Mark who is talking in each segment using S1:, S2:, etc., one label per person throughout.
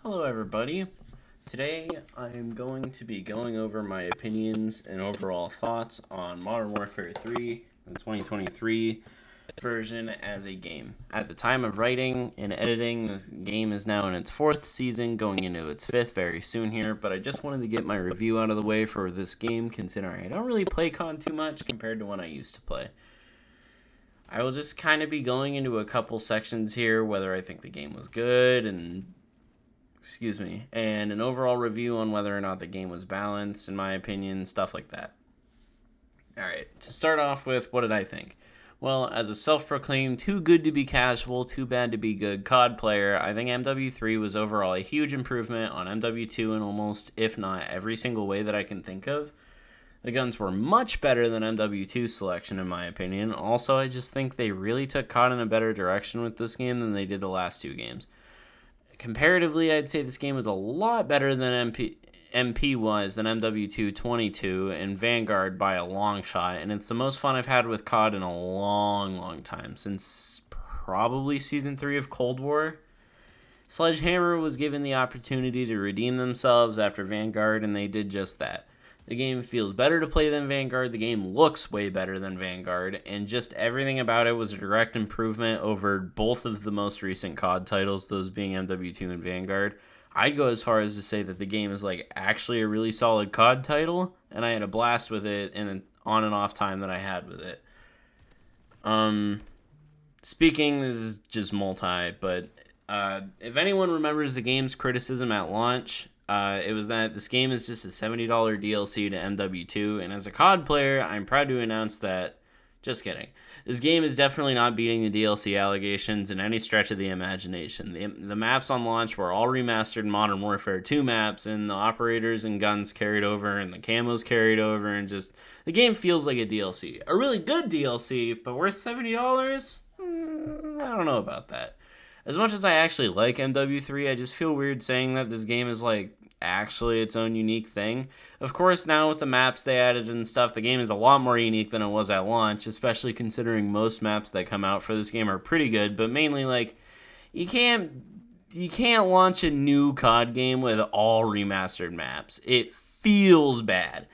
S1: Hello, everybody. Today I am going to be going over my opinions and overall thoughts on Modern Warfare 3, the 2023 version as a game. At the time of writing and editing, this game is now in its fourth season, going into its fifth very soon here, but I just wanted to get my review out of the way for this game, considering I don't really play COD too much compared to when I used to play. I will just kind of be going into a couple sections here, whether I think the game was good and an overall review on whether or not the game was balanced, in my opinion, stuff like that. Alright, to start off with, what did I think? Well, as a self-proclaimed too good to be casual, too bad to be good COD player, I think MW3 was overall a huge improvement on MW2 in almost, if not every single way that I can think of. The guns were much better than MW2's selection, in my opinion. Also, I just think they really took COD in a better direction with this game than they did the last two games. Comparatively, I'd say this game was a lot better than MP was than MW2 22 and Vanguard by a long shot, and it's the most fun I've had with COD in a long time, since probably Season 3 of Cold War. Sledgehammer was given the opportunity to redeem themselves after Vanguard, and they did just that. The game feels better to play than Vanguard, the game looks way better than Vanguard, and just everything about it was a direct improvement over both of the most recent COD titles, those being MW2 and Vanguard. I'd go as far as to say that the game is actually a really solid COD title, and I had a blast with it in an on and off time that I had with it. Speaking, this is just multi, but if anyone remembers the game's criticism at launch, it was that this game is just a $70 DLC to MW2, and as a COD player, I'm proud to announce that, just kidding. This game is definitely not beating the DLC allegations in any stretch of the imagination. The maps on launch were all remastered Modern Warfare 2 maps, and the operators and guns carried over, and the camos carried over, and just, the game feels like a DLC. A really good DLC, but worth $70? I don't know about that. As much as I actually like MW3, I just feel weird saying that this game is actually its own unique thing. Of course, now with the maps they added and stuff, the game is a lot more unique than it was at launch, especially considering most maps that come out for this game are pretty good, but mainly you can't launch a new COD game with all remastered maps. It feels bad.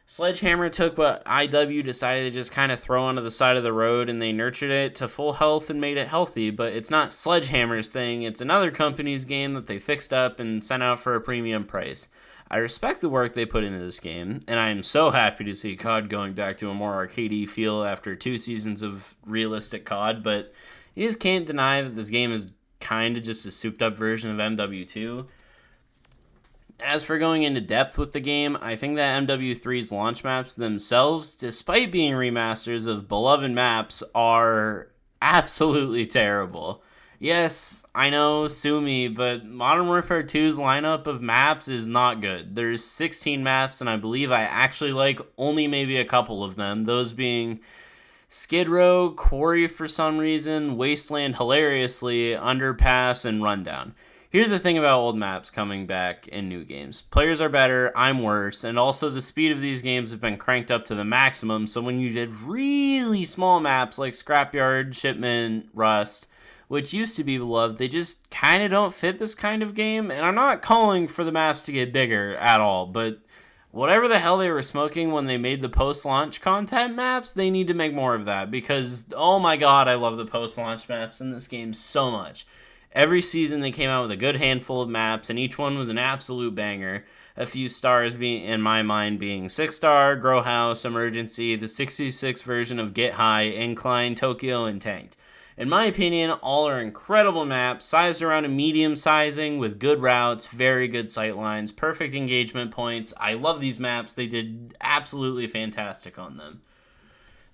S1: Sledgehammer took what IW decided to just kind of throw onto the side of the road, and they nurtured it to full health and made it healthy, but it's not Sledgehammer's thing, it's another company's game that they fixed up and sent out for a premium price. I respect the work they put into this game, and I am so happy to see COD going back to a more arcadey feel after 2 seasons of realistic COD, but you just can't deny that this game is kind of just a souped up version of MW2. As for going into depth with the game, I think that MW3's launch maps themselves, despite being remasters of beloved maps, are absolutely terrible. Yes, I know, sue me, but Modern Warfare 2's lineup of maps is not good. There's 16 maps, and I believe I actually like only maybe a couple of them, those being Skid Row, Quarry for some reason, Wasteland hilariously, Underpass, and Rundown. Here's the thing about old maps coming back in new games. Players are better, I'm worse, and also the speed of these games have been cranked up to the maximum, so when you did really small maps like Scrapyard, Shipment, Rust, which used to be beloved, they just kind of don't fit this kind of game, and I'm not calling for the maps to get bigger at all, but whatever the hell they were smoking when they made the post-launch content maps, they need to make more of that, because, oh my god, I love the post-launch maps in this game so much. Every season they came out with a good handful of maps, and each one was an absolute banger. A few stars being, in my mind, being 6-star, Grow House, Emergency, the 66 version of Get High, Incline, Tokyo, and Tanked. In my opinion, all are incredible maps, sized around a medium sizing, with good routes, very good sightlines, perfect engagement points. I love these maps. They did absolutely fantastic on them.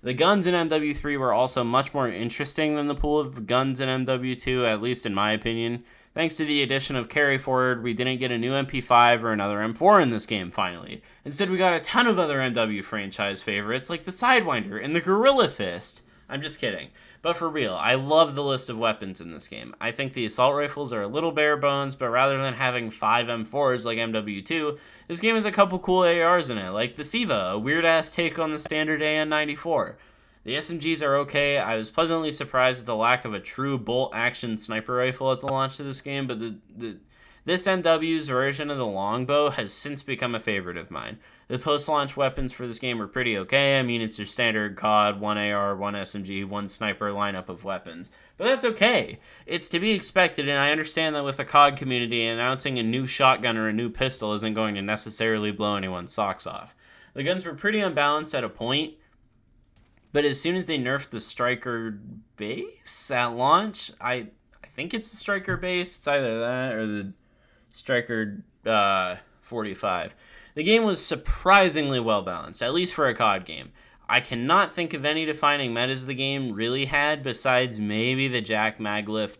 S1: The guns in MW3 were also much more interesting than the pool of guns in MW2, at least in my opinion. Thanks to the addition of Carry Forward, we didn't get a new MP5 or another M4 in this game, finally. Instead, we got a ton of other MW franchise favorites, like the Sidewinder and the Gorilla Fist. I'm just kidding. But for real, I love the list of weapons in this game. I think the assault rifles are a little bare bones, but rather than having 5 M4s like MW2, this game has a couple cool ARs in it, like the Siva, a weird-ass take on the standard AN-94. The SMGs are okay. I was pleasantly surprised at the lack of a true bolt-action sniper rifle at the launch of this game, but This MW's version of the longbow has since become a favorite of mine. The post-launch weapons for this game are pretty okay. I mean, it's your standard COD, 1 AR, 1 SMG, 1 sniper lineup of weapons. But that's okay. It's to be expected, and I understand that with the COD community, announcing a new shotgun or a new pistol isn't going to necessarily blow anyone's socks off. The guns were pretty unbalanced at a point, but as soon as they nerfed the striker base at launch, I think it's the striker base. It's either that or the striker 45. The game was surprisingly well balanced, at least for a COD game. I cannot think of any defining metas the game really had besides maybe the Jack Maglift.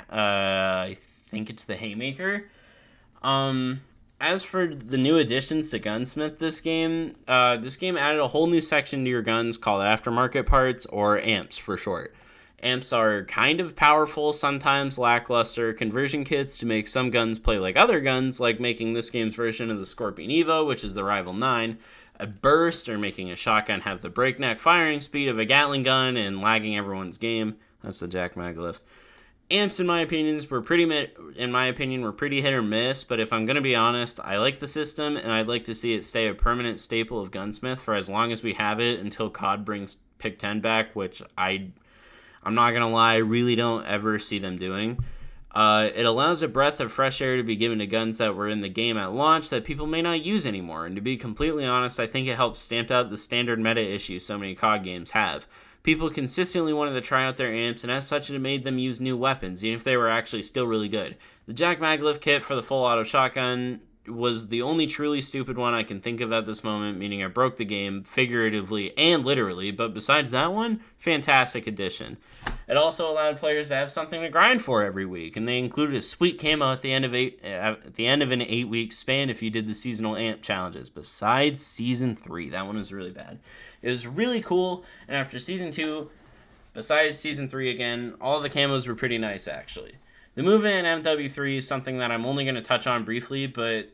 S1: I think it's the Haymaker. As for the new additions to Gunsmith this game added a whole new section to your guns called aftermarket parts, or amps for short. Amps are kind of powerful, sometimes lackluster conversion kits to make some guns play like other guns, like making this game's version of the Scorpion Evo, which is the Rival 9, a burst, or making a shotgun have the breakneck firing speed of a Gatling gun and lagging everyone's game. That's the Jack Maglift. Amps, in my opinion, were pretty hit or miss, but if I'm going to be honest, I like the system, and I'd like to see it stay a permanent staple of Gunsmith for as long as we have it until COD brings Pick 10 back, which I'm not going to lie, I really don't ever see them doing. It allows a breath of fresh air to be given to guns that were in the game at launch that people may not use anymore, and to be completely honest, I think it helps stamp out the standard meta issue so many COD games have. People consistently wanted to try out their amps, and as such it made them use new weapons, even if they were actually still really good. The Jack Maglift kit for the full auto shotgun was the only truly stupid one I can think of at this moment, meaning I broke the game figuratively and literally, but besides that one, fantastic addition. It also allowed players to have something to grind for every week, and they included a sweet camo at the end of an 8-week span if you did the seasonal amp challenges, besides Season 3. That one was really bad. It was really cool, and after Season 2, besides Season 3 again, all the camos were pretty nice, actually. The movement in MW3 is something that I'm only going to touch on briefly, but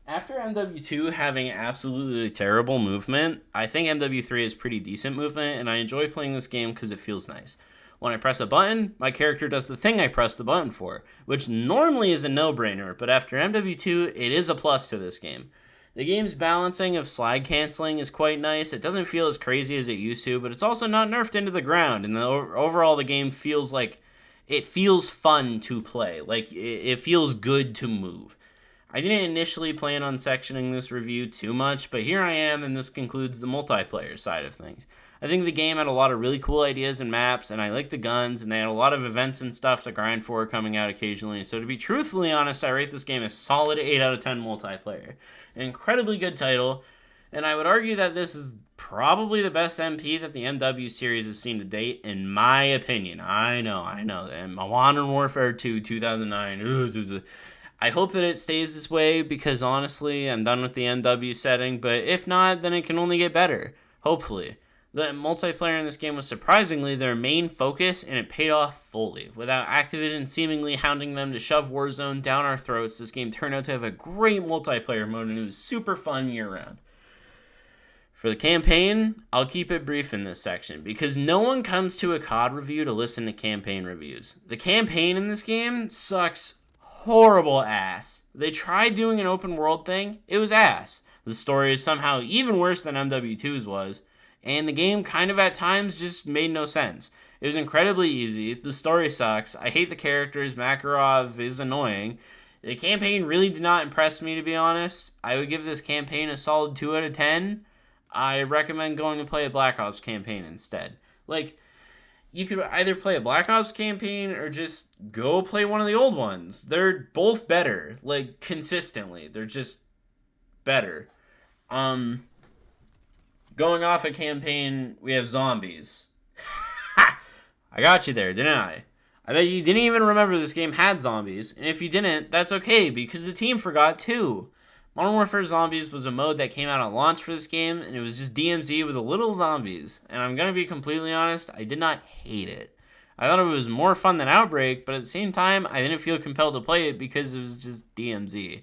S1: after MW2 having absolutely terrible movement, I think MW3 has pretty decent movement, and I enjoy playing this game because it feels nice. When I press a button, my character does the thing I press the button for, which normally is a no-brainer, but after MW2, it is a plus to this game. The game's balancing of slide canceling is quite nice. It doesn't feel as crazy as it used to, but it's also not nerfed into the ground, and overall the game feels like it feels fun to play. Like, it feels good to move. I didn't initially plan on sectioning this review too much, but here I am, and this concludes the multiplayer side of things. I think the game had a lot of really cool ideas and maps, and I like the guns, and they had a lot of events and stuff to grind for coming out occasionally. So to be truthfully honest, I rate this game a solid 8 out of 10 multiplayer. An incredibly good title, and I would argue that this is probably the best MP that the MW series has seen to date, in my opinion. I know, and Modern Warfare 2, 2009, I hope that it stays this way, because honestly, I'm done with the MW setting, but if not, then it can only get better. Hopefully. The multiplayer in this game was surprisingly their main focus, and it paid off fully. Without Activision seemingly hounding them to shove Warzone down our throats, this game turned out to have a great multiplayer mode, and it was super fun year-round. For the campaign, I'll keep it brief in this section, because no one comes to a COD review to listen to campaign reviews. The campaign in this game sucks horrible ass. They tried doing an open world thing, it was ass. The story is somehow even worse than MW2's was, and the game kind of at times just made no sense. It was incredibly easy, the story sucks, I hate the characters, Makarov is annoying. The campaign really did not impress me, to be honest. I would give this campaign a solid 2 out of 10. I recommend going to play a Black Ops campaign instead. Like, you could either play a Black Ops campaign or just go play one of the old ones. They're both better, like, consistently. They're just better. Going off a campaign, we have zombies. Ha! I got you there, didn't I? I bet you didn't even remember this game had zombies, and if you didn't, that's okay, because the team forgot too. Modern Warfare Zombies was a mode that came out at launch for this game, and it was just DMZ with a little zombies. And I'm going to be completely honest, I did not hate it. I thought it was more fun than Outbreak, but at the same time, I didn't feel compelled to play it because it was just DMZ.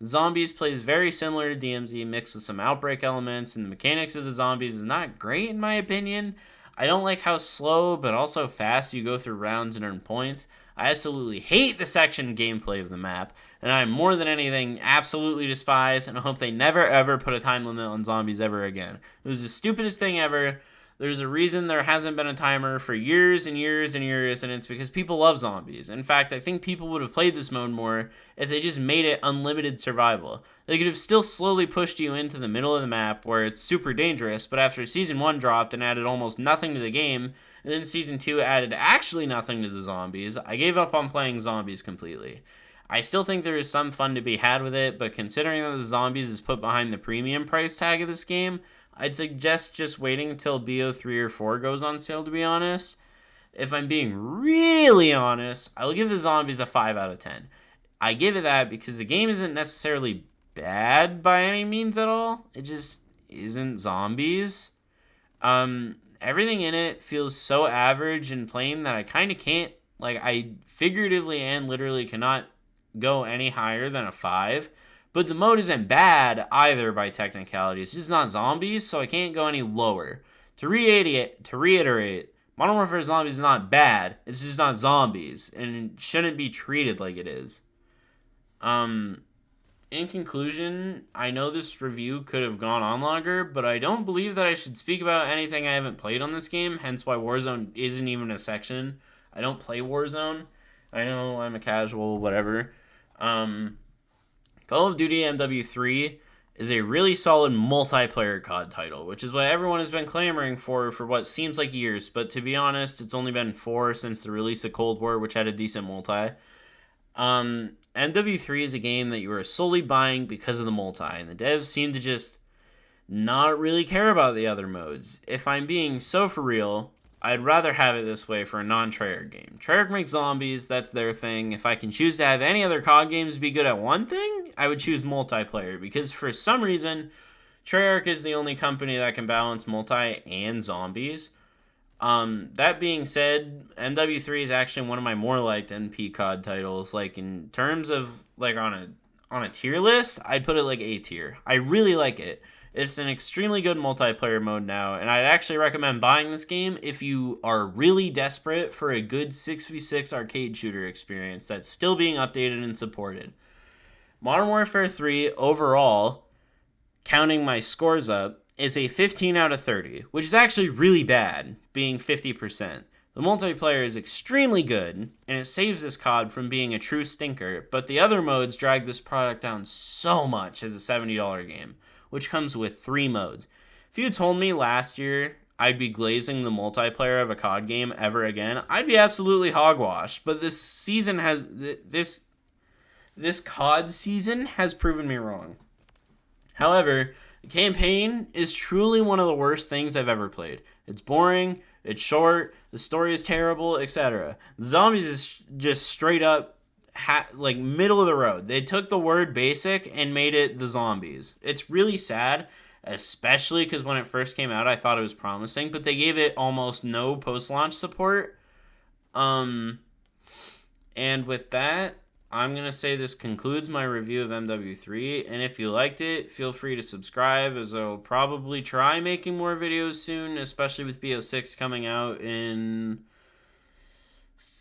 S1: Zombies plays very similar to DMZ, mixed with some Outbreak elements, and the mechanics of the zombies is not great in my opinion. I don't like how slow, but also fast you go through rounds and earn points. I absolutely hate the section gameplay of the map, and I more than anything absolutely despise and hope they never ever put a time limit on zombies ever again. It was the stupidest thing ever. There's a reason there hasn't been a timer for years and years and years, and it's because people love zombies. In fact, I think people would have played this mode more if they just made it unlimited survival. They could have still slowly pushed you into the middle of the map where it's super dangerous, but after Season 1 dropped and added almost nothing to the game, and then Season 2 added actually nothing to the zombies, I gave up on playing zombies completely. I still think there is some fun to be had with it, but considering that the zombies is put behind the premium price tag of this game, I'd suggest just waiting until BO3 or 4 goes on sale, to be honest. If I'm being really honest, I will give the zombies a 5 out of 10. I give it that because the game isn't necessarily bad by any means at all. It just isn't zombies. Everything in it feels so average and plain that I kind of can't, I figuratively and literally cannot go any higher than a 5. But the mode isn't bad either by technicality. It's just not zombies, so I can't go any lower. To reiterate, Modern Warfare Zombies is not bad. It's just not zombies, and it shouldn't be treated like it is. In conclusion, I know this review could have gone on longer, but I don't believe that I should speak about anything I haven't played on this game, hence why Warzone isn't even a section. I don't play Warzone. I know I'm a casual, whatever. Call of Duty MW3 is a really solid multiplayer COD title, which is what everyone has been clamoring for what seems like years, but to be honest, it's only been 4 since the release of Cold War, which had a decent multi. MW3 is a game that you are solely buying because of the multi, and the devs seem to just not really care about the other modes. If I'm being so for real, I'd rather have it this way for a non-Treyarch game. Treyarch makes zombies, that's their thing. If I can choose to have any other COD games be good at one thing, I would choose multiplayer, because for some reason, Treyarch is the only company that can balance multi and zombies. That being said, MW3 is actually one of my more liked NP COD titles. In terms of, on a tier list, I'd put it A tier. I really like it. It's an extremely good multiplayer mode now, and I'd actually recommend buying this game if you are really desperate for a good 6v6 arcade shooter experience that's still being updated and supported. Modern Warfare 3 overall, counting my scores up, is a 15 out of 30, which is actually really bad, being 50%. The multiplayer is extremely good, and it saves this COD from being a true stinker, but the other modes drag this product down so much as a $70 game, which comes with 3 modes. If you had told me last year I'd be glazing the multiplayer of a COD game ever again, I'd be absolutely hogwash. But this season has this COD season has proven me wrong. However, the campaign is truly one of the worst things I've ever played. It's boring, it's short, the story is terrible, etc. The zombies is just straight up middle of the road. They took the word basic and made it the zombies. It's really sad, especially because when it first came out, I thought it was promising, but they gave it almost no post-launch support. And with that, I'm going to say this concludes my review of MW3, and if you liked it, feel free to subscribe, as I'll probably try making more videos soon, especially with BO6 coming out in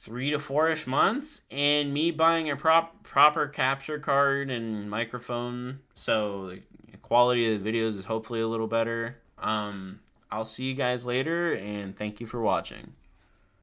S1: 3 to 4-ish months, and me buying a proper capture card and microphone, so the quality of the videos is hopefully a little better. I'll see you guys later, and thank you for watching.